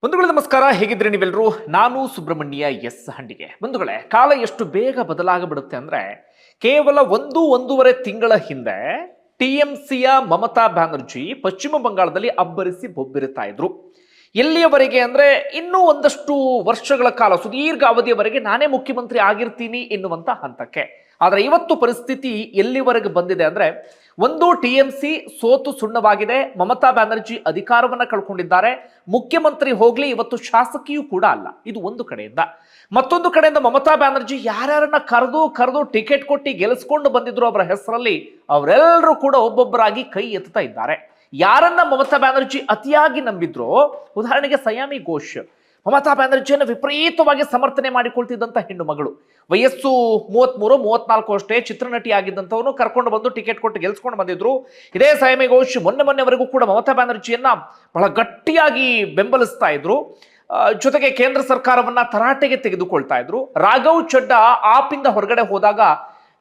ಬಂಧುಗಳೇ ನಮಸ್ಕಾರ, ಹೇಗಿದ್ರೆ ನೀವೆಲ್ಲರೂ. ನಾನು ಸುಬ್ರಹ್ಮಣ್ಯ ಎಸ್ ಹಂಡಿಗೆ. ಬಂಧುಗಳೇ, ಕಾಲ ಎಷ್ಟು ಬೇಗ ಬದಲಾಗಬಿಡುತ್ತೆ ಅಂದ್ರೆ ಕೇವಲ ಒಂದೂವರೆ ತಿಂಗಳ ಹಿಂದೆ ಟಿಎಂಸಿಯ ಮಮತಾ ಬ್ಯಾನರ್ಜಿ ಪಶ್ಚಿಮ ಬಂಗಾಳದಲ್ಲಿ ಅಬ್ಬರಿಸಿ ಬೊಬ್ಬಿರುತ್ತಾ ಇದ್ರು. ಎಲ್ಲಿಯವರೆಗೆ ಅಂದ್ರೆ ಇನ್ನೂ ಒಂದಷ್ಟು ವರ್ಷಗಳ ಕಾಲ, ಸುದೀರ್ಘ ಅವಧಿಯವರೆಗೆ ನಾನೇ ಮುಖ್ಯಮಂತ್ರಿ ಆಗಿರ್ತೀನಿ ಎನ್ನುವಂತ ಹಂತಕ್ಕೆ. ಆದ್ರೆ ಇವತ್ತು ಪರಿಸ್ಥಿತಿ ಎಲ್ಲಿವರೆಗೆ ಬಂದಿದೆ ಅಂದ್ರೆ, ಒಂದು ಟಿಎಂಸಿ ಸೋತು ಸುಣ್ಣವಾಗಿದೆ, ಮಮತಾ ಬ್ಯಾನರ್ಜಿ ಅಧಿಕಾರವನ್ನ ಕಳ್ಕೊಂಡಿದ್ದಾರೆ, ಮುಖ್ಯಮಂತ್ರಿ ಹೋಗ್ಲಿ ಇವತ್ತು ಶಾಸಕಿಯೂ ಕೂಡ ಅಲ್ಲ. ಇದು ಒಂದು ಕಡೆಯಿಂದ. ಮತ್ತೊಂದು ಕಡೆಯಿಂದ ಮಮತಾ ಬ್ಯಾನರ್ಜಿ ಯಾರ್ಯಾರನ್ನ ಕರೆದು ಟಿಕೆಟ್ ಕೊಟ್ಟು ಗೆಲ್ಲಿಸ್ಕೊಂಡು ಬಂದಿದ್ರು ಅವರ ಹೆಸರಲ್ಲಿ ಅವರೆಲ್ಲರೂ ಕೂಡ ಒಬ್ಬೊಬ್ಬರಾಗಿ ಕೈ ಎತ್ತುತ್ತಾ ಇದ್ದಾರೆ. ಯಾರನ್ನ ಮಮತಾ ಬ್ಯಾನರ್ಜಿ ಅತಿಯಾಗಿ ನಂಬಿದ್ರು, ಉದಾಹರಣೆಗೆ ಸಯಾಮಿ ಘೋಷ್, ಮಮತಾ ಬ್ಯಾನರ್ಜಿಯನ್ನು ವಿಪರೀತವಾಗಿ ಸಮರ್ಥನೆ ಮಾಡಿಕೊಳ್ತಿದ್ದಂತ ಹೆಣ್ಣು ಮಗಳು, ವಯಸ್ಸು 33-34 ಅಷ್ಟೇ, ಚಿತ್ರನಟಿ ಆಗಿದ್ದಂಥವನು ಕರ್ಕೊಂಡು ಬಂದು ಟಿಕೆಟ್ ಕೊಟ್ಟು ಗೆಲ್ಸ್ಕೊಂಡು ಬಂದಿದ್ರು. ಇದೇ ಸಯಾಮಿ ಘೋಷ್ ಮೊನ್ನೆವರೆಗೂ ಕೂಡ ಮಮತಾ ಬ್ಯಾನರ್ಜಿಯನ್ನ ಬಹಳ ಗಟ್ಟಿಯಾಗಿ ಬೆಂಬಲಿಸ್ತಾ ಇದ್ರು. ಜೊತೆಗೆ ಕೇಂದ್ರ ಸರ್ಕಾರವನ್ನ ತರಾಟೆಗೆ ತೆಗೆದುಕೊಳ್ತಾ ಇದ್ರು. ರಾಘವ್ ಚಡ್ಡಾ ಆಪಿಂದ ಹೊರಗಡೆ ಹೋದಾಗ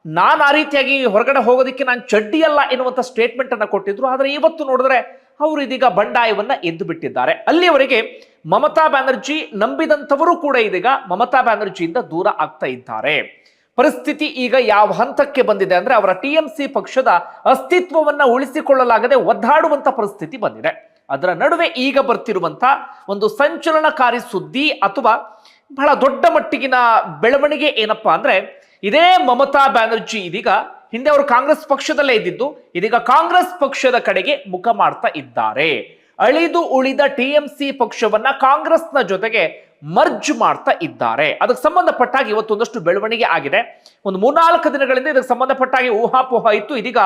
ನಾನು ಆ ರೀತಿಯಾಗಿ ಹೊರಗಡೆ ಹೋಗೋದಕ್ಕೆ ನಾನು ಚಡ್ಡಿಯಲ್ಲ ಎನ್ನುವಂತ ಸ್ಟೇಟ್ಮೆಂಟ್ ಅನ್ನ ಕೊಟ್ಟಿದ್ರು. ಆದ್ರೆ ಇವತ್ತು ನೋಡಿದ್ರೆ ಅವರು ಇದೀಗ ಬಂಡಾಯವನ್ನ ಎದ್ದು ಬಿಟ್ಟಿದ್ದಾರೆ. ಅಲ್ಲಿಯವರೆಗೆ ಮಮತಾ ಬ್ಯಾನರ್ಜಿ ನಂಬಿದಂಥವರು ಕೂಡ ಇದೀಗ ಮಮತಾ ಬ್ಯಾನರ್ಜಿಯಿಂದ ದೂರ ಆಗ್ತಾ ಇದ್ದಾರೆ. ಪರಿಸ್ಥಿತಿ ಈಗ ಯಾವ ಹಂತಕ್ಕೆ ಬಂದಿದೆ ಅಂದ್ರೆ, ಅವರ ಟಿಎಂಸಿ ಪಕ್ಷದ ಅಸ್ತಿತ್ವವನ್ನ ಉಳಿಸಿಕೊಳ್ಳಲಾಗದೆ ಒದ್ದಾಡುವಂತ ಪರಿಸ್ಥಿತಿ ಬಂದಿದೆ. ಅದರ ನಡುವೆ ಈಗ ಬರ್ತಿರುವಂತ ಒಂದು ಸಂಚಲನಕಾರಿ ಸುದ್ದಿ ಅಥವಾ ಬಹಳ ದೊಡ್ಡ ಮಟ್ಟಿಗಿನ ಬೆಳವಣಿಗೆ ಏನಪ್ಪಾ ಅಂದ್ರೆ, ಇದೇ ಮಮತಾ ಬ್ಯಾನರ್ಜಿ ಇದೀಗ, ಹಿಂದೆ ಅವರು ಕಾಂಗ್ರೆಸ್ ಪಕ್ಷದಲ್ಲೇ ಇದ್ದಿದ್ದು, ಇದೀಗ ಕಾಂಗ್ರೆಸ್ ಪಕ್ಷದ ಕಡೆಗೆ ಮುಖ ಮಾಡ್ತಾ ಇದ್ದಾರೆ. ಅಳಿದು ಉಳಿದ ಟಿಎಂಸಿ ಪಕ್ಷವನ್ನ ಕಾಂಗ್ರೆಸ್ನ ಜೊತೆಗೆ ಮರ್ಜ್ ಮಾಡ್ತಾ ಇದ್ದಾರೆ. ಅದಕ್ಕೆ ಸಂಬಂಧಪಟ್ಟಾಗಿ ಇವತ್ತು ಒಂದಷ್ಟು ಬೆಳವಣಿಗೆ ಆಗಿದೆ. ಒಂದು 3-4 ದಿನಗಳಿಂದ ಇದಕ್ಕೆ ಸಂಬಂಧಪಟ್ಟಾಗಿ ಊಹಾಪೋಹ ಇತ್ತು. ಇದೀಗ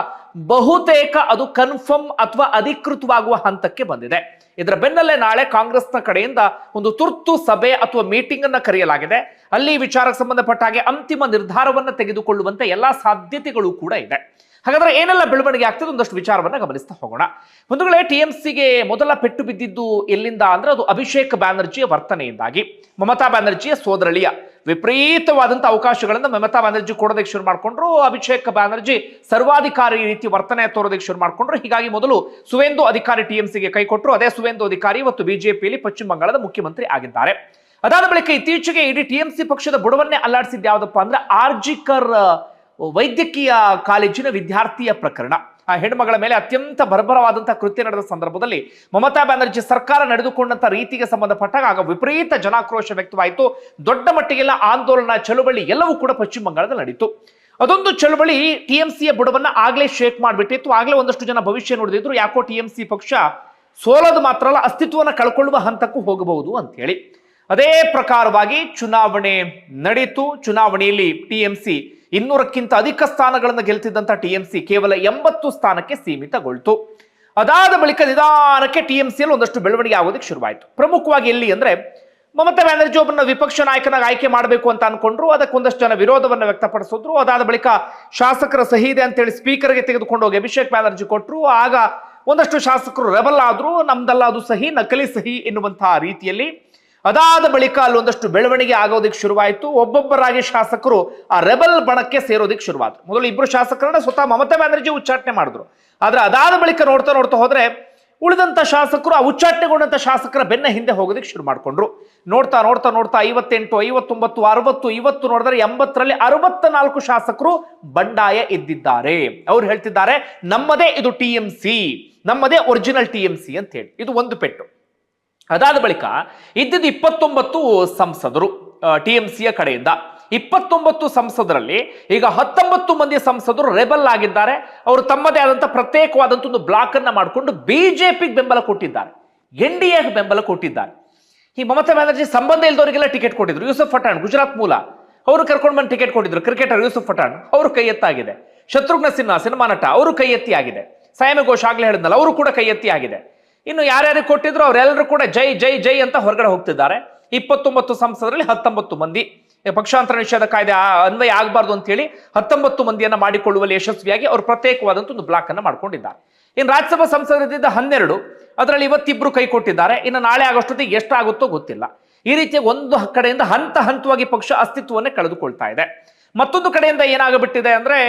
ಬಹುತೇಕ ಅದು ಕನ್ಫರ್ಮ್ ಅಥವಾ ಅಧಿಕೃತವಾಗುವ ಹಂತಕ್ಕೆ ಬಂದಿದೆ. ಇದರ ಬೆನ್ನಲ್ಲೇ ನಾಳೆ ಕಾಂಗ್ರೆಸ್ನ ಕಡೆಯಿಂದ ಒಂದು ತುರ್ತು ಸಭೆ ಅಥವಾ ಮೀಟಿಂಗ್ ಅನ್ನ ಕರೆಯಲಾಗಿದೆ. ಅಲ್ಲಿ ವಿಚಾರಕ್ಕೆ ಸಂಬಂಧಪಟ್ಟ ಹಾಗೆ ಅಂತಿಮ ನಿರ್ಧಾರವನ್ನ ತೆಗೆದುಕೊಳ್ಳುವಂತೆ ಎಲ್ಲಾ ಸಾಧ್ಯತೆಗಳು ಕೂಡ ಇದೆ. ಹಾಗಾದ್ರೆ ಏನೆಲ್ಲ ಬೆಳವಣಿಗೆ ಆಗ್ತದೆ, ಒಂದಷ್ಟು ವಿಚಾರವನ್ನ ಗಮನಿಸ್ತಾ ಹೋಗೋಣ. ಒಂದುಗಳೇ, ಟಿಎಂಸಿಗೆ ಮೊದಲ ಪೆಟ್ಟು ಬಿದ್ದಿದ್ದು ಎಲ್ಲಿಂದ ಅಂದ್ರೆ, ಅದು ಅಭಿಷೇಕ್ ಬ್ಯಾನರ್ಜಿಯ ವರ್ತನೆಯಿಂದಾಗಿ. ಮಮತಾ ಬ್ಯಾನರ್ಜಿಯ ಸೋದರಳಿಯ ವಿಪರೀತವಾದಂತಹ ಅವಕಾಶಗಳನ್ನು ಮಮತಾ ಬ್ಯಾನರ್ಜಿ ಕೊಡೋದಕ್ಕೆ ಶುರು ಮಾಡ್ಕೊಂಡ್ರು. ಅಭಿಷೇಕ್ ಬ್ಯಾನರ್ಜಿ ಸರ್ವಾಧಿಕಾರಿ ರೀತಿ ವರ್ತನೆ ತೋರೋದಕ್ಕೆ ಶುರು ಮಾಡ್ಕೊಂಡ್ರು. ಹೀಗಾಗಿ ಮೊದಲು ಸುವೇಂದು ಅಧಿಕಾರಿ ಟಿಎಂಸಿಗೆ ಕೈ ಕೊಟ್ಟರು. ಅದೇ ಸುವೇಂದು ಅಧಿಕಾರಿ ಇವತ್ತು ಬಿಜೆಪಿಯಲ್ಲಿ ಪಶ್ಚಿಮ ಬಂಗಾಳದ ಮುಖ್ಯಮಂತ್ರಿ ಆಗಿದ್ದಾರೆ. ಅದಾದ ಬಳಿಕ ಇತ್ತೀಚೆಗೆ ಇಡೀ ಟಿಎಂಸಿ ಪಕ್ಷದ ಬುಡವನ್ನೇ ಅಲ್ಲಾಡಿಸಿದ್ದು ಯಾವ್ದಪ್ಪ ಅಂದ್ರೆ, ಆರ್ಜಿಕರ್ ವೈದ್ಯಕೀಯ ಕಾಲೇಜಿನ ವಿದ್ಯಾರ್ಥಿಯ ಪ್ರಕರಣ. ಆ ಹೆಣ್ಮಗಳ ಮೇಲೆ ಅತ್ಯಂತ ಬರ್ಬರವಾದಂತಹ ಕೃತ್ಯ ನಡೆದ ಸಂದರ್ಭದಲ್ಲಿ ಮಮತಾ ಬ್ಯಾನರ್ಜಿ ಸರ್ಕಾರ ನಡೆದುಕೊಂಡಂತ ರೀತಿಗೆ ಸಂಬಂಧಪಟ್ಟಾಗ ಆಗ ವಿಪರೀತ ಜನಾಕ್ರೋಶ ವ್ಯಕ್ತವಾಯಿತು. ದೊಡ್ಡ ಮಟ್ಟಿಗೆಲ್ಲ ಆಂದೋಲನ, ಚಳುವಳಿ ಎಲ್ಲವೂ ಕೂಡ ಪಶ್ಚಿಮ ಬಂಗಾಳದಲ್ಲಿ ನಡೀತು. ಅದೊಂದು ಚಳುವಳಿ ಟಿಎಂಸಿಯ ಬುಡವನ್ನ ಆಗ್ಲೇ ಶೇಕ್ ಮಾಡಿಬಿಟ್ಟಿತ್ತು. ಆಗ್ಲೇ ಒಂದಷ್ಟು ಜನ ಭವಿಷ್ಯ ನೋಡಿದ್ರು, ಯಾಕೋ ಟಿಎಂಸಿ ಪಕ್ಷ ಸೋಲೋದು ಮಾತ್ರ ಅಲ್ಲ, ಅಸ್ತಿತ್ವವನ್ನು ಕಳ್ಕೊಳ್ಳುವ ಹಂತಕ್ಕೂ ಹೋಗಬಹುದು ಅಂತ ಹೇಳಿ. ಅದೇ ಪ್ರಕಾರವಾಗಿ ಚುನಾವಣೆ ನಡೀತು. ಚುನಾವಣೆಯಲ್ಲಿ ಟಿಎಂಸಿ 200ಕ್ಕಿಂತ ಅಧಿಕ ಸ್ಥಾನಗಳನ್ನು ಗೆಲ್ತಿದ್ದಂತ ಟಿಎಂಸಿ ಕೇವಲ 80 ಸ್ಥಾನಕ್ಕೆ ಸೀಮಿತಗೊಳ್ತು. ಅದಾದ ಬಳಿಕ ನಿಧಾನಕ್ಕೆ ಟಿಎಂಸಿಯಲ್ಲಿ ಒಂದಷ್ಟು ಬೆಳವಣಿಗೆ ಆಗೋದಕ್ಕೆ ಶುರುವಾಯಿತು. ಪ್ರಮುಖವಾಗಿ ಎಲ್ಲಿ ಅಂದ್ರೆ, ಮಮತಾ ಬ್ಯಾನರ್ಜಿ ಒಬ್ಬರನ್ನ ವಿಪಕ್ಷ ನಾಯಕನಾಗಿ ಆಯ್ಕೆ ಮಾಡಬೇಕು ಅಂತ ಅನ್ಕೊಂಡ್ರು. ಅದಕ್ಕೆ ಒಂದಷ್ಟು ಜನ ವಿರೋಧವನ್ನ ವ್ಯಕ್ತಪಡಿಸಿದ್ರು. ಅದಾದ ಬಳಿಕ ಶಾಸಕರ ಸಹಿ ಇದೆ ಅಂತೇಳಿ ಸ್ಪೀಕರ್ಗೆ ತೆಗೆದುಕೊಂಡು ಹೋಗಿ ಅಭಿಷೇಕ್ ಬ್ಯಾನರ್ಜಿ ಕೊಟ್ಟರು. ಆಗ ಒಂದಷ್ಟು ಶಾಸಕರು ರೆಬಲ್ ಆದ್ರು, ನಮ್ದಲ್ಲ ಅದು ಸಹಿ, ನಕಲಿ ಸಹಿ ಎನ್ನುವಂತಹ ರೀತಿಯಲ್ಲಿ. ಅದಾದ ಬಳಿಕ ಅಲ್ಲಿ ಒಂದಷ್ಟು ಬೆಳವಣಿಗೆ ಆಗೋದಕ್ಕೆ ಶುರುವಾಯಿತು. ಒಬ್ಬೊಬ್ಬರಾಗಿ ಶಾಸಕರು ಆ ರೆಬಲ್ ಬಣಕ್ಕೆ ಸೇರೋದಕ್ಕೆ ಶುರುವಾದ್ರು. ಮೊದಲು 2 ಶಾಸಕರನ್ನ ಸ್ವತಃ ಮಮತಾ ಬ್ಯಾನರ್ಜಿ ಉಚ್ಚಾಟನೆ ಮಾಡಿದ್ರು. ಆದ್ರೆ ಅದಾದ ಬಳಿಕ ನೋಡ್ತಾ ಹೋದ್ರೆ ಉಳಿದಂತ ಶಾಸಕರು, ಆ ಉಚ್ಚಾಟನೆಗೊಂಡಂತ ಶಾಸಕರ ಬೆನ್ನ ಹಿಂದೆ ಹೋಗೋದಕ್ಕೆ ಶುರು ಮಾಡ್ಕೊಂಡ್ರು. ನೋಡ್ತಾ 58, 59, 60, ಇವತ್ತು ನೋಡಿದ್ರೆ 80ರಲ್ಲಿ 64 ಶಾಸಕರು ಬಂಡಾಯ ಎದ್ದಿದ್ದಾರೆ. ಅವ್ರು ಹೇಳ್ತಿದ್ದಾರೆ, ನಮ್ಮದೇ ಇದು ಟಿಎಂಸಿ, ನಮ್ಮದೇ ಒರಿಜಿನಲ್ ಟಿಎಂಸಿ ಅಂತ ಹೇಳಿ. ಇದು ಒಂದು ಪೆಟ್ಟು. ಅದಾದ ಬಳಿಕ ಇದ್ದಿದ್ದು 29 ಸಂಸದರು ಟಿಎಂಸಿಯ ಕಡೆಯಿಂದ. 29 ಸಂಸದರಲ್ಲಿ ಈಗ 19 ಮಂದಿ ಸಂಸದರು ರೆಬಲ್ ಆಗಿದ್ದಾರೆ. ಅವರು ತಮ್ಮದೇ ಆದಂತಹ ಪ್ರತ್ಯೇಕವಾದಂತಹ ಒಂದು ಬ್ಲಾಕ್ ಅನ್ನ ಮಾಡಿಕೊಂಡು ಬಿಜೆಪಿಗೆ ಬೆಂಬಲ ಕೊಟ್ಟಿದ್ದಾರೆ, ಎನ್ಡಿಎಗೆ ಬೆಂಬಲ ಕೊಟ್ಟಿದ್ದಾರೆ. ಈ ಮಮತಾ ಬ್ಯಾನರ್ಜಿ ಸಂಬಂಧ ಇಲ್ದವರಿಗೆಲ್ಲ ಟಿಕೆಟ್ ಕೊಟ್ಟಿದ್ರು. ಯೂಸುಫ್ ಪಠಾಣ್, ಗುಜರಾತ್ ಮೂಲ, ಅವರು ಕರ್ಕೊಂಡು ಬಂದು ಟಿಕೆಟ್ ಕೊಟ್ಟಿದ್ರು. ಕ್ರಿಕೆಟರ್ ಯೂಸುಫ್ ಪಠಾಣ್, ಅವರು ಕೈ ಎತ್ತಾಗಿದೆ. ಶತ್ರುಘ್ನ ಸಿನ್ಹಾ, ಸಿನಿಮಾ ನಟ, ಅವರು ಕೈ ಎತ್ತಿ ಆಗಿದೆ. ಸಯಾಮಿ ಘೋಷ್ ಆಗ್ಲೇ ಹೇಳಿದ್ನಲ್ಲ, ಅವರು ಕೂಡ ಕೈ ಎತ್ತಿ ಆಗಿದೆ. ಇನ್ನು ಯಾರ್ಯಾರಿಗೆ ಕೊಟ್ಟಿದ್ರು ಅವರೆಲ್ಲರೂ ಕೂಡ ಜೈ ಜೈ ಜೈ ಅಂತ ಹೊರಗಡೆ ಹೋಗ್ತಿದ್ದಾರೆ. 29 ಸಂಸದರಲ್ಲಿ 19 ಮಂದಿ ಪಕ್ಷಾಂತರ ನಿಷೇಧ ಕಾಯ್ದೆ ಅನ್ವಯ ಆಗಬಾರ್ದು ಅಂತ ಹೇಳಿ 19 ಮಂದಿಯನ್ನ ಮಾಡಿಕೊಳ್ಳುವಲ್ಲಿ ಯಶಸ್ವಿಯಾಗಿ ಅವರು ಪ್ರತ್ಯೇಕವಾದಂತ ಒಂದು ಬ್ಲಾಕ್ ಅನ್ನ ಮಾಡ್ಕೊಂಡಿದ್ದಾರೆ. ಇನ್ನು ರಾಜ್ಯಸಭಾ ಸಂಸದರಿದ್ದ 12, ಅದರಲ್ಲಿ ಇವತ್ತಿಬ್ರು ಕೈ ಕೊಟ್ಟಿದ್ದಾರೆ. ಇನ್ನು ನಾಳೆ ಆಗೋಷ್ಟೊತ್ತಿಗೆ ಎಷ್ಟಾಗುತ್ತೋ ಗೊತ್ತಿಲ್ಲ. ಈ ರೀತಿಯ ಒಂದು ಕಡೆಯಿಂದ ಹಂತವಾಗಿ ಪಕ್ಷ ಅಸ್ತಿತ್ವವನ್ನೇ ಕಳೆದುಕೊಳ್ತಾ ಇದೆ. ಮತ್ತೊಂದು ಕಡೆಯಿಂದ ಏನಾಗಬಿಟ್ಟಿದೆ ಅಂದ್ರೆ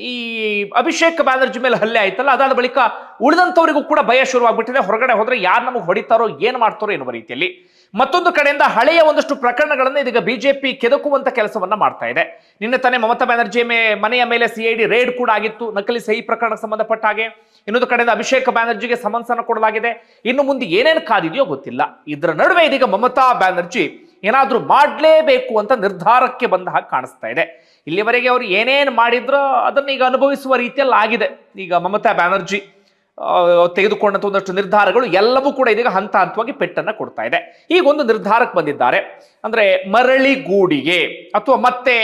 ಈ ಅಭಿಷೇಕ್ ಬ್ಯಾನರ್ಜಿ ಮೇಲೆ ಹಲ್ಲೆ ಆಯ್ತಲ್ಲ, ಅದಾದ ಬಳಿಕ ಉಳಿದಂತವರಿಗೂ ಕೂಡ ಭಯ ಶುರುವಾಗ್ಬಿಟ್ಟಿದೆ. ಹೊರಗಡೆ ಹೋದ್ರೆ ಯಾರು ನಮಗೆ ಹೊಡಿತಾರೋ ಏನ್ ಮಾಡ್ತಾರೋ ಎನ್ನುವ ರೀತಿಯಲ್ಲಿ. ಮತ್ತೊಂದು ಕಡೆಯಿಂದ ಹಳೆಯ ಒಂದಷ್ಟು ಪ್ರಕರಣಗಳನ್ನು ಇದೀಗ ಬಿಜೆಪಿ ಕೆದಕುವಂತ ಕೆಲಸವನ್ನ ಮಾಡ್ತಾ ಇದೆ. ನಿನ್ನೆ ತಾನೇ ಮಮತಾ ಬ್ಯಾನರ್ಜಿ ಮನೆಯ ಮೇಲೆ ಸಿಐಡಿ ರೇಡ್ ಕೂಡ ಆಗಿತ್ತು, ನಕಲಿ ಸಹಿ ಪ್ರಕರಣಕ್ಕೆ ಸಂಬಂಧಪಟ್ಟ ಹಾಗೆ. ಇನ್ನೊಂದು ಕಡೆಯಿಂದ ಅಭಿಷೇಕ್ ಬ್ಯಾನರ್ಜಿಗೆ ಸಮನ್ಸ್ ಅನ್ನು ಕೊಡಲಾಗಿದೆ. ಇನ್ನು ಮುಂದೆ ಏನೇನು ಕಾದಿದೆಯೋ ಗೊತ್ತಿಲ್ಲ. ಇದರ ನಡುವೆ ಇದೀಗ ಮಮತಾ ಬ್ಯಾನರ್ಜಿ ಏನಾದ್ರೂ ಮಾಡಲೇಬೇಕು ಅಂತ ನಿರ್ಧಾರಕ್ಕೆ ಬಂದ ಹಾಗೆ ಕಾಣಿಸ್ತಾ ಇದೆ. ಇಲ್ಲಿವರೆಗೆ ಅವರು ಏನೇನು ಮಾಡಿದ್ರೋ ಅದನ್ನ ಈಗ ಅನುಭವಿಸುವ ರೀತಿಯಲ್ಲಿ ಆಗಿದೆ. ಈಗ ಮಮತಾ ಬ್ಯಾನರ್ಜಿ ತೆಗೆದುಕೊಂಡಂತ ಒಂದಷ್ಟು ನಿರ್ಧಾರಗಳು ಎಲ್ಲವೂ ಕೂಡ ಇದೀಗ ಹಂತ ಹಂತವಾಗಿ ಪೆಟ್ಟನ್ನ ಕೊಡ್ತಾ ಇದೆ. ಈಗ ಒಂದು ನಿರ್ಧಾರಕ್ಕೆ ಬಂದಿದ್ದಾರೆ, ಅಂದ್ರೆ ಮರಳಿ ಗೂಡಿಗೆ ಅಥವಾ ಮತ್ತೆ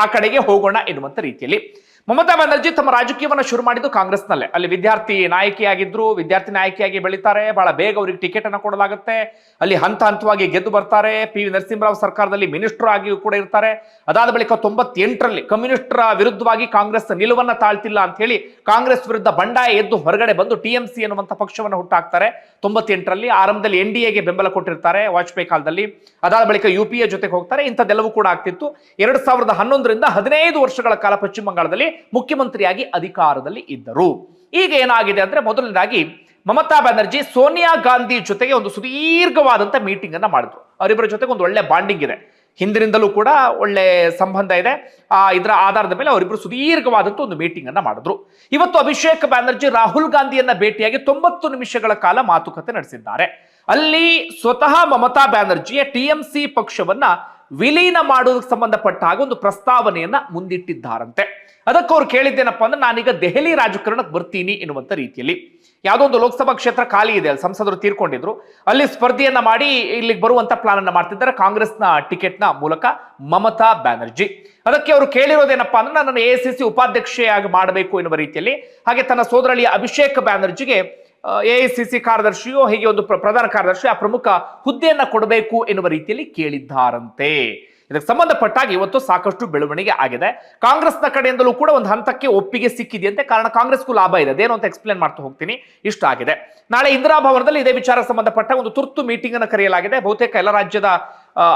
ಆ ಕಡೆಗೆ ಹೋಗೋಣ ಎನ್ನುವಂತ ರೀತಿಯಲ್ಲಿ. ಮಮತಾ ಬ್ಯಾನರ್ಜಿ ತಮ್ಮ ರಾಜಕೀಯವನ್ನು ಶುರು ಮಾಡಿದ್ದು ಕಾಂಗ್ರೆಸ್ನಲ್ಲೇ. ಅಲ್ಲಿ ವಿದ್ಯಾರ್ಥಿ ನಾಯಕಿಯಾಗಿ ಬೆಳೀತಾರೆ. ಬಹಳ ಬೇಗ ಅವರಿಗೆ ಟಿಕೆಟ್ ಅನ್ನು ಕೊಡಲಾಗುತ್ತೆ. ಅಲ್ಲಿ ಹಂತ ಹಂತವಾಗಿ ಗೆದ್ದು ಬರ್ತಾರೆ. PV ನರಸಿಂಹರಾವ್ ಸರ್ಕಾರದಲ್ಲಿ ಮಿನಿಸ್ಟರ್ ಆಗಿಯೂ ಕೂಡ ಇರ್ತಾರೆ. ಅದಾದ ಬಳಿಕ 98ರಲ್ಲಿ ಕಮ್ಯುನಿಸ್ಟರ ವಿರುದ್ಧವಾಗಿ ಕಾಂಗ್ರೆಸ್ ನಿಲುವನ್ನ ತಾಳ್ತಿಲ್ಲ ಅಂತ ಹೇಳಿ ಕಾಂಗ್ರೆಸ್ ವಿರುದ್ಧ ಬಂಡಾಯ ಎದ್ದು ಹೊರಗಡೆ ಬಂದು TMC ಎನ್ನುವಂತ ಪಕ್ಷವನ್ನು ಹುಟ್ಟಾಕ್ತಾರೆ. 98ರಲ್ಲಿ ಆರಂಭದಲ್ಲಿ NDAಗೆ ಬೆಂಬಲ ಕೊಟ್ಟಿರ್ತಾರೆ ವಾಜಪೇಯಿ ಕಾಲದಲ್ಲಿ. ಅದಾದ ಬಳಿಕ UPA ಜೊತೆಗೆ ಹೋಗ್ತಾರೆ. ಇಂಥದ್ದೆಲ್ಲವೂ ಕೂಡ ಆಗ್ತಿತ್ತು. 2011ರಿಂದ 15 ವರ್ಷಗಳ ಕಾಲ ಪಶ್ಚಿಮ ಬಂಗಾಳದಲ್ಲಿ ಮುಖ್ಯಮಂತ್ರಿಯಾಗಿ ಅಧಿಕಾರದಲ್ಲಿ ಇದ್ದರು. ಈಗ ಏನಾಗಿದೆ ಅಂದ್ರೆ, ಮೊದಲನೇದಾಗಿ ಮಮತಾ ಬ್ಯಾನರ್ಜಿ ಸೋನಿಯಾ ಗಾಂಧಿ ಜೊತೆಗೆ ಒಂದು ಸುದೀರ್ಘವಾದಂತ ಮೀಟಿಂಗ್ ಅನ್ನ ಮಾಡಿದ್ರು. ಅವರಿಬ್ಬರ ಜೊತೆಗೆ ಒಂದು ಒಳ್ಳೆ ಬಾಂಡಿಂಗ್ ಇದೆ, ಹಿಂದಿನಿಂದಲೂ ಕೂಡ ಒಳ್ಳೆ ಸಂಬಂಧ ಇದೆ. ಇದರ ಆಧಾರದ ಮೇಲೆ ಅವರಿಬ್ಬರು ಸುದೀರ್ಘವಾದಂತ ಒಂದು ಮೀಟಿಂಗ್ ಅನ್ನ ಮಾಡಿದ್ರು. ಇವತ್ತು ಅಭಿಷೇಕ್ ಬ್ಯಾನರ್ಜಿ ರಾಹುಲ್ ಗಾಂಧಿಯನ್ನ ಭೇಟಿಯಾಗಿ 90 ನಿಮಿಷಗಳ ಕಾಲ ಮಾತುಕತೆ ನಡೆಸಿದ್ದಾರೆ. ಅಲ್ಲಿ ಸ್ವತಃ ಮಮತಾ ಬ್ಯಾನರ್ಜಿಯ TMC ಪಕ್ಷವನ್ನ ವಿಲೀನ ಮಾಡುವುದಕ್ಕೆ ಸಂಬಂಧಪಟ್ಟ ಹಾಗೆ ಒಂದು ಪ್ರಸ್ತಾವನೆಯನ್ನ ಮುಂದಿಟ್ಟಿದ್ದಾರಂತೆ. ಅದಕ್ಕೆ ಅವ್ರು ಕೇಳಿದ್ದೇನಪ್ಪ ಅಂದ್ರೆ, ನಾನೀಗ ದೆಹಲಿ ರಾಜಕಾರಣಕ್ಕೆ ಬರ್ತೀನಿ ಎನ್ನುವಂತ ರೀತಿಯಲ್ಲಿ. ಯಾವುದೋ ಒಂದು ಲೋಕಸಭಾ ಕ್ಷೇತ್ರ ಖಾಲಿ ಇದೆ, ಅಲ್ಲಿ ಸಂಸದರು ತೀರ್ಕೊಂಡಿದ್ರು, ಅಲ್ಲಿ ಸ್ಪರ್ಧೆಯನ್ನ ಮಾಡಿ ಇಲ್ಲಿಗೆ ಬರುವಂತ ಪ್ಲಾನ್ ಅನ್ನ ಮಾಡ್ತಿದ್ದಾರೆ ಕಾಂಗ್ರೆಸ್ನ ಟಿಕೆಟ್ನ ಮೂಲಕ ಮಮತಾ ಬ್ಯಾನರ್ಜಿ. ಅದಕ್ಕೆ ಅವರು ಕೇಳಿರೋದೇನಪ್ಪಾ ಅಂದ್ರೆ, ನನ್ನನ್ನು AICC ಉಪಾಧ್ಯಕ್ಷೆಯಾಗಿ ಮಾಡಬೇಕು ಎನ್ನುವ ರೀತಿಯಲ್ಲಿ. ಹಾಗೆ ತನ್ನ ಸೋದರಳಿಯ ಅಭಿಷೇಕ್ ಬ್ಯಾನರ್ಜಿಗೆ AICC ಕಾರ್ಯದರ್ಶಿಯೋ ಹೀಗೆ ಒಂದು ಪ್ರಧಾನ ಕಾರ್ಯದರ್ಶಿ ಆ ಪ್ರಮುಖ ಹುದ್ದೆಯನ್ನ ಕೊಡಬೇಕು ಎನ್ನುವ ರೀತಿಯಲ್ಲಿ ಕೇಳಿದ್ದಾರಂತೆ. ಇದಕ್ಕೆ ಸಂಬಂಧಪಟ್ಟಾಗಿ ಇವತ್ತು ಸಾಕಷ್ಟು ಬೆಳವಣಿಗೆ ಆಗಿದೆ. ಕಾಂಗ್ರೆಸ್ನ ಕಡೆಯಿಂದಲೂ ಕೂಡ ಒಂದು ಹಂತಕ್ಕೆ ಒಪ್ಪಿಗೆ ಸಿಕ್ಕಿದೆಯಂತೆ. ಕಾರಣ ಕಾಂಗ್ರೆಸ್ಗೂ ಲಾಭ ಇದೆ, ಅದೇನು ಅಂತ ಎಕ್ಸ್ಪ್ಲೇನ್ ಮಾಡ್ತಾ ಹೋಗ್ತೀನಿ. ಇಷ್ಟ ಆಗಿದೆ. ನಾಳೆ ಇಂದಿರಾ ಭವನದಲ್ಲಿ ಇದೇ ವಿಚಾರಕ್ಕೆ ಸಂಬಂಧಪಟ್ಟ ಒಂದು ತುರ್ತು ಮೀಟಿಂಗ್ ಅನ್ನು ಕರೆಯಲಾಗಿದೆ. ಬಹುತೇಕ ಎಲ್ಲ ರಾಜ್ಯದ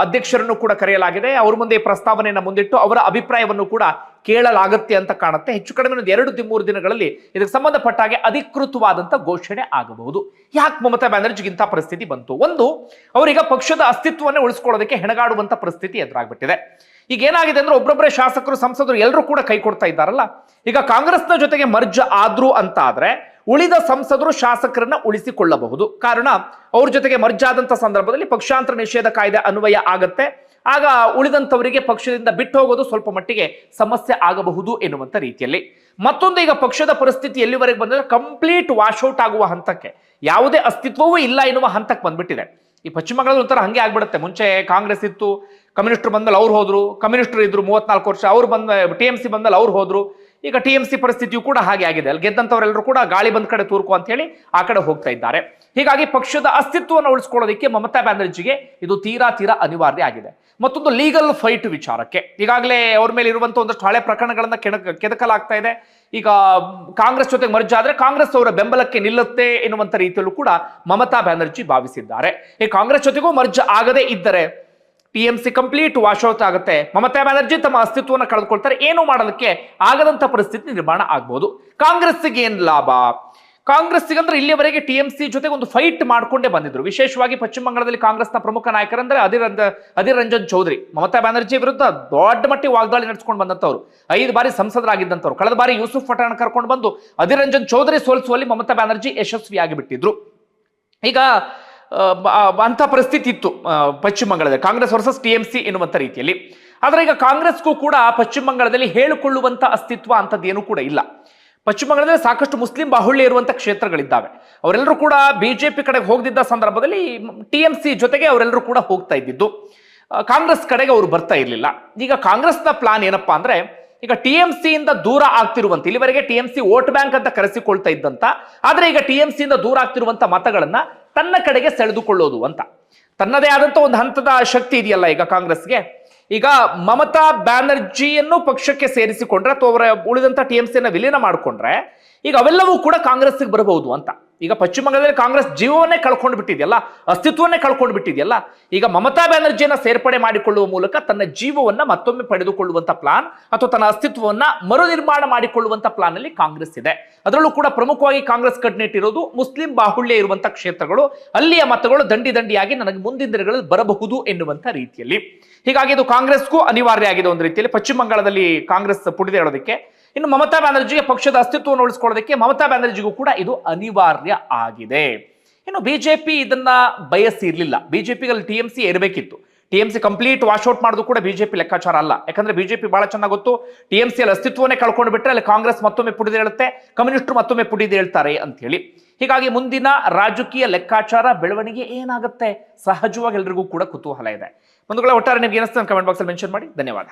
ಅಧ್ಯಕ್ಷರನ್ನು ಕೂಡ ಕರೆಯಲಾಗಿದೆ. ಅವ್ರ ಮುಂದೆ ಈ ಪ್ರಸ್ತಾವನೆಯನ್ನು ಮುಂದಿಟ್ಟು ಅವರ ಅಭಿಪ್ರಾಯವನ್ನು ಕೂಡ ಕೇಳಲಾಗುತ್ತೆ ಅಂತ ಕಾಣುತ್ತೆ. ಹೆಚ್ಚು ಕಡಿಮೆ ಒಂದು 2-3 ದಿನಗಳಲ್ಲಿ ಇದಕ್ಕೆ ಸಂಬಂಧಪಟ್ಟ ಹಾಗೆ ಅಧಿಕೃತವಾದಂತ ಘೋಷಣೆ ಆಗಬಹುದು. ಯಾಕೆ ಮಮತಾ ಬ್ಯಾನರ್ಜಿಗೆ ಇಂಥ ಪರಿಸ್ಥಿತಿ ಬಂತು? ಒಂದು, ಅವರೀಗ ಪಕ್ಷದ ಅಸ್ತಿತ್ವವನ್ನೇ ಉಳಿಸ್ಕೊಳ್ಳೋದಕ್ಕೆ ಹೆಣಗಾಡುವಂತ ಪರಿಸ್ಥಿತಿ ಎದುರಾಗ್ಬಿಟ್ಟಿದೆ. ಈಗ ಏನಾಗಿದೆ ಅಂದ್ರೆ, ಒಬ್ಬೊಬ್ಬರೇ ಶಾಸಕರು ಸಂಸದರು ಎಲ್ಲರೂ ಕೂಡ ಕೈ ಕೊಡ್ತಾ ಇದ್ದಾರಲ್ಲ. ಈಗ ಕಾಂಗ್ರೆಸ್ನ ಜೊತೆಗೆ ಮರ್ಜ್ ಆದ್ರು ಅಂತ ಆದ್ರೆ ಉಳಿದ ಸಂಸದರು ಶಾಸಕರನ್ನ ಉಳಿಸಿಕೊಳ್ಳಬಹುದು. ಕಾರಣ ಅವ್ರ ಜೊತೆಗೆ ಮರ್ಜ್ ಆದಂತ ಸಂದರ್ಭದಲ್ಲಿ ಪಕ್ಷಾಂತರ ನಿಷೇಧ ಕಾಯ್ದೆ ಅನ್ವಯ ಆಗತ್ತೆ. ಆಗ ಉಳಿದಂತವರಿಗೆ ಪಕ್ಷದಿಂದ ಬಿಟ್ಟು ಹೋಗೋದು ಸ್ವಲ್ಪ ಮಟ್ಟಿಗೆ ಸಮಸ್ಯೆ ಆಗಬಹುದು ಎನ್ನುವಂತ ರೀತಿಯಲ್ಲಿ. ಮತ್ತೊಂದು, ಈಗ ಪಕ್ಷದ ಪರಿಸ್ಥಿತಿ ಎಲ್ಲಿವರೆಗೆ ಬಂದ್ರೆ ಕಂಪ್ಲೀಟ್ ವಾಶ್ಔಟ್ ಆಗುವ ಹಂತಕ್ಕೆ, ಯಾವುದೇ ಅಸ್ತಿತ್ವವೂ ಇಲ್ಲ ಎನ್ನುವ ಹಂತಕ್ಕೆ ಬಂದ್ಬಿಟ್ಟಿದೆ. ಈ ಪಶ್ಚಿಮ ಬಂಗಾಳದ ಒಂಥರ ಹಂಗೆ ಆಗ್ಬಿಡುತ್ತೆ. ಮುಂಚೆ ಕಾಂಗ್ರೆಸ್ ಇತ್ತು, ಕಮ್ಯುನಿಸ್ಟರ್ ಬಂದ್ಮೇಲೆ ಅವ್ರು ಹೋದ್ರು, ಕಮ್ಯುನಿಸ್ಟರ್ ಇದ್ರು 34 ವರ್ಷ, ಅವ್ರು ಬಂದ TMC ಬಂದ್ಮೇಲೆ ಅವ್ರು ಹೋದ್ರು. ಈಗ TMC ಪರಿಸ್ಥಿತಿಯು ಕೂಡ ಹಾಗೆ ಆಗಿದೆ. ಅಲ್ಲಿ ಗೆದ್ದಂತವರೆಲ್ಲರೂ ಕೂಡ ಗಾಳಿ ಬಂದ್ ಕಡೆ ತೂರ್ಕು ಅಂತ ಹೇಳಿ ಆ ಕಡೆ ಹೋಗ್ತಾ ಇದ್ದಾರೆ. ಹೀಗಾಗಿ ಪಕ್ಷದ ಅಸ್ತಿತ್ವವನ್ನು ಉಳಿಸ್ಕೊಳ್ಳೋದಕ್ಕೆ ಮಮತಾ ಬ್ಯಾನರ್ಜಿಗೆ ಇದು ತೀರಾ ಅನಿವಾರ್ಯ ಆಗಿದೆ. ಮತ್ತೊಂದು, ಲೀಗಲ್ ಫೈಟ್ ವಿಚಾರಕ್ಕೆ ಈಗಾಗಲೇ ಅವ್ರ ಮೇಲೆ ಇರುವಂತಹ ಒಂದಷ್ಟು ಹಳೆ ಪ್ರಕರಣಗಳನ್ನ ಕೆದಕಲಾಗ್ತಾ ಇದೆ. ಈಗ ಕಾಂಗ್ರೆಸ್ ಜೊತೆಗೆ ಮರ್ಜ್ ಆದ್ರೆ ಕಾಂಗ್ರೆಸ್ ಅವರ ಬೆಂಬಲಕ್ಕೆ ನಿಲ್ಲುತ್ತೆ ಎನ್ನುವಂತ ರೀತಿಯಲ್ಲೂ ಕೂಡ ಮಮತಾ ಬ್ಯಾನರ್ಜಿ ಭಾವಿಸಿದ್ದಾರೆ. ಈ ಕಾಂಗ್ರೆಸ್ ಜೊತೆಗೂ ಮರ್ಜ್ ಆಗದೇ ಇದ್ದರೆ TMC ಕಂಪ್ಲೀಟ್ ವಾಶ್ಔಟ್ ಆಗುತ್ತೆ. ಮಮತಾ ಬ್ಯಾನರ್ಜಿ ತಮ್ಮ ಅಸ್ತಿತ್ವವನ್ನು ಕಳೆದುಕೊಳ್ತಾರೆ. ಏನು ಮಾಡೋದಕ್ಕೆ ಆಗದಂತ ಪರಿಸ್ಥಿತಿ ನಿರ್ಮಾಣ ಆಗ್ಬಹುದು. ಕಾಂಗ್ರೆಸ್ಸಿಗೆ ಏನ್ ಲಾಭ? ಕಾಂಗ್ರೆಸ್ಸಿಗೆ ಅಂದ್ರೆ ಇಲ್ಲಿಯವರೆಗೆ TMC ಜೊತೆಗೆ ಒಂದು ಫೈಟ್ ಮಾಡ್ಕೊಂಡೇ ಬಂದಿದ್ರು. ವಿಶೇಷವಾಗಿ ಪಶ್ಚಿಮ ಬಂಗಾಳದಲ್ಲಿ ಕಾಂಗ್ರೆಸ್ನ ಪ್ರಮುಖ ನಾಯಕರಂದ್ರೆ ಅಧೀರ್ ರಂಜನ್ ಚೌಧರಿ ಮಮತಾ ಬ್ಯಾನರ್ಜಿ ವಿರುದ್ಧ ದೊಡ್ಡ ಮಟ್ಟಿಗೆ ವಾಗ್ದಾಳಿ ನಡೆಸ್ಕೊಂಡು ಬಂದಂತವ್ರು. 5 ಬಾರಿ ಸಂಸದರಾಗಿದ್ದಂಥವ್ರು. ಕಳೆದ ಬಾರಿ ಯೂಸುಫ್ ಪಠಾಣ್ ಕರ್ಕೊಂಡು ಬಂದು ಅಧೀರ್ ರಂಜನ್ ಚೌಧರಿ ಸೋಲಿಸುವಲ್ಲಿ ಮಮತಾ ಬ್ಯಾನರ್ಜಿ ಯಶಸ್ವಿಯಾಗಿ ಬಿಟ್ಟಿದ್ರು. ಈಗ ಅಂತ ಪರಿಸ್ಥಿತಿ ಇತ್ತು ಪಶ್ಚಿಮ ಬಂಗಾಳದಲ್ಲಿ, ಕಾಂಗ್ರೆಸ್ ವರ್ಸಸ್ TMC ಎನ್ನುವಂತ ರೀತಿಯಲ್ಲಿ. ಆದ್ರೆ ಈಗ ಕಾಂಗ್ರೆಸ್ಗೂ ಕೂಡ ಪಶ್ಚಿಮ ಬಂಗಾಳದಲ್ಲಿ ಹೇಳಿಕೊಳ್ಳುವಂತ ಅಸ್ತಿತ್ವ ಅಂತದ್ದೇನು ಕೂಡ ಇಲ್ಲ. ಪಶ್ಚಿಮ ಬಂಗಾಳದಲ್ಲಿ ಸಾಕಷ್ಟು ಮುಸ್ಲಿಂ ಬಾಹುಳ್ಯ ಇರುವಂತ ಕ್ಷೇತ್ರಗಳಿದ್ದಾವೆ. ಅವರೆಲ್ಲರೂ ಕೂಡ ಬಿಜೆಪಿ ಕಡೆಗೆ ಹೋಗದಿದ್ದ ಸಂದರ್ಭದಲ್ಲಿ TMC ಜೊತೆಗೆ ಅವರೆಲ್ಲರೂ ಕೂಡ ಹೋಗ್ತಾ ಇದ್ದಿದ್ದು. ಕಾಂಗ್ರೆಸ್ ಕಡೆಗೆ ಅವರು ಬರ್ತಾ ಇರಲಿಲ್ಲ. ಈಗ ಕಾಂಗ್ರೆಸ್ನ ಪ್ಲಾನ್ ಏನಪ್ಪಾ ಅಂದ್ರೆ, ಈಗ TMC ಇಂದ ದೂರ ಆಗ್ತಿರುವಂತ, ಇಲ್ಲಿವರೆಗೆ TMC ವೋಟ್ ಬ್ಯಾಂಕ್ ಅಂತ ಕರೆಸಿಕೊಳ್ತಾ ಇದ್ದಂತ, ಆದ್ರೆ ಈಗ TMC ಇಂದ ದೂರ ಆಗ್ತಿರುವಂತ ಮತಗಳನ್ನ ತನ್ನ ಕಡೆಗೆ ಸೆಳೆದುಕೊಳ್ಳೋದು ಅಂತ. ತನ್ನದೇ ಆದಂತ ಒಂದು ಹಂತದ ಶಕ್ತಿ ಇದೆಯಲ್ಲ ಈಗ ಕಾಂಗ್ರೆಸ್ಗೆ. ಈಗ ಮಮತಾ ಬ್ಯಾನರ್ಜಿಯನ್ನು ಪಕ್ಷಕ್ಕೆ ಸೇರಿಸಿಕೊಂಡ್ರೆ ಅಥವಾ ಅವರ ಉಳಿದಂತ TMC ವಿಲೀನ ಮಾಡಿಕೊಂಡ್ರೆ ಈಗ ಅವೆಲ್ಲವೂ ಕೂಡ ಕಾಂಗ್ರೆಸ್ಗೆ ಬರಬಹುದು ಅಂತ. ಈಗ ಪಶ್ಚಿಮ ಬಂಗಾಳದಲ್ಲಿ ಕಾಂಗ್ರೆಸ್ ಜೀವವನ್ನೇ ಕಳ್ಕೊಂಡು ಬಿಟ್ಟಿದೆಯಲ್ಲ, ಅಸ್ತಿತ್ವವನ್ನೇ ಕಳ್ಕೊಂಡು ಬಿಟ್ಟಿದೆಯಲ್ಲ. ಈಗ ಮಮತಾ ಬ್ಯಾನರ್ಜಿಯನ್ನ ಸೇರ್ಪಡೆ ಮಾಡಿಕೊಳ್ಳುವ ಮೂಲಕ ತನ್ನ ಜೀವವನ್ನ ಮತ್ತೊಮ್ಮೆ ಪಡೆದುಕೊಳ್ಳುವಂತ ಪ್ಲಾನ್ ಅಥವಾ ತನ್ನ ಅಸ್ತಿತ್ವವನ್ನ ಮರುನಿರ್ಮಾಣ ಮಾಡಿಕೊಳ್ಳುವಂತ ಪ್ಲಾನ್ ಅಲ್ಲಿ ಕಾಂಗ್ರೆಸ್ ಇದೆ. ಅದರಲ್ಲೂ ಕೂಡ ಪ್ರಮುಖವಾಗಿ ಕಾಂಗ್ರೆಸ್ ಕಣ್ಣಿಟ್ಟಿರೋದು ಮುಸ್ಲಿಂ ಬಾಹುಳ್ಯ ಇರುವಂತ ಕ್ಷೇತ್ರಗಳು, ಅಲ್ಲಿಯ ಮತಗಳು ದಂಡಿಯಾಗಿ ನನಗೆ ಮುಂದಿನ ದಿನಗಳಲ್ಲಿ ಬರಬಹುದು ಎನ್ನುವಂತ ರೀತಿಯಲ್ಲಿ. ಹೀಗಾಗಿ ಇದು ಕಾಂಗ್ರೆಸ್ಗೂ ಅನಿವಾರ್ಯ ಆಗಿದೆ ಒಂದು ರೀತಿಯಲ್ಲಿ ಪಶ್ಚಿಮ ಬಂಗಾಳದಲ್ಲಿ ಕಾಂಗ್ರೆಸ್ ಪುಟಿದೆ ಹೇಳೋದಕ್ಕೆ. ಇನ್ನು ಮಮತಾ ಬ್ಯಾನರ್ಜಿಗೆ ಪಕ್ಷದ ಅಸ್ತಿತ್ವವನ್ನು ಉಳಿಸಿಕೊಳ್ಳೋದಕ್ಕೆ ಮಮತಾ ಬ್ಯಾನರ್ಜಿಗೂ ಕೂಡ ಇದು ಅನಿವಾರ್ಯ ಆಗಿದೆ. ಇನ್ನು ಬಿಜೆಪಿ ಇದನ್ನ ಬಯಸಿರ್ಲಿಲ್ಲ. ಬಿಜೆಪಿಗೆ ಅಲ್ಲಿ ಟಿಎಂಸಿ ಇರಬೇಕಿತ್ತು. ಟಿಎಂಸಿ ಕಂಪ್ಲೀಟ್ ವಾಶ್ಔಟ್ ಮಾಡೋದು ಕೂಡ ಬಿಜೆಪಿ ಲೆಕ್ಕಾಚಾರ ಅಲ್ಲ. ಯಾಕಂದ್ರೆ ಬಿಜೆಪಿ ಬಹಳ ಚೆನ್ನಾಗಿ ಗೊತ್ತು, ಟಿಎಂಸಿ ಅಲ್ಲಿ ಅಸ್ತಿತ್ವವನ್ನೇ ಕಳ್ಕೊಂಡು ಬಿಟ್ರೆ ಅಲ್ಲಿ ಕಾಂಗ್ರೆಸ್ ಮತ್ತೊಮ್ಮೆ ಪುಟಿದೆ ಹೇಳುತ್ತೆ, ಕಮ್ಯುನಿಸ್ಟರು ಮತ್ತೊಮ್ಮೆ ಪುಟಿದೆ ಹೇಳ್ತಾರೆ ಅಂತ ಹೇಳಿ. ಹೀಗಾಗಿ ಮುಂದಿನ ರಾಜಕೀಯ ಲೆಕ್ಕಾಚಾರ ಬೆಳವಣಿಗೆ ಏನಾಗುತ್ತೆ ಸಹಜವಾಗಿ ಎಲ್ರಿಗೂ ಕೂಡ ಕುತೂಹಲ ಇದೆ. ಬಂಧುಗಳೇ, ಒಟ್ಟಾರೆ ನಿಮ್ಗೆ ಏನಿಸ್ತದೆ ಕಮೆಂಟ್ ಬಾಕ್ಸ್ ಅಲ್ಲಿ ಮೆನ್ಷನ್ ಮಾಡಿ. ಧನ್ಯವಾದ.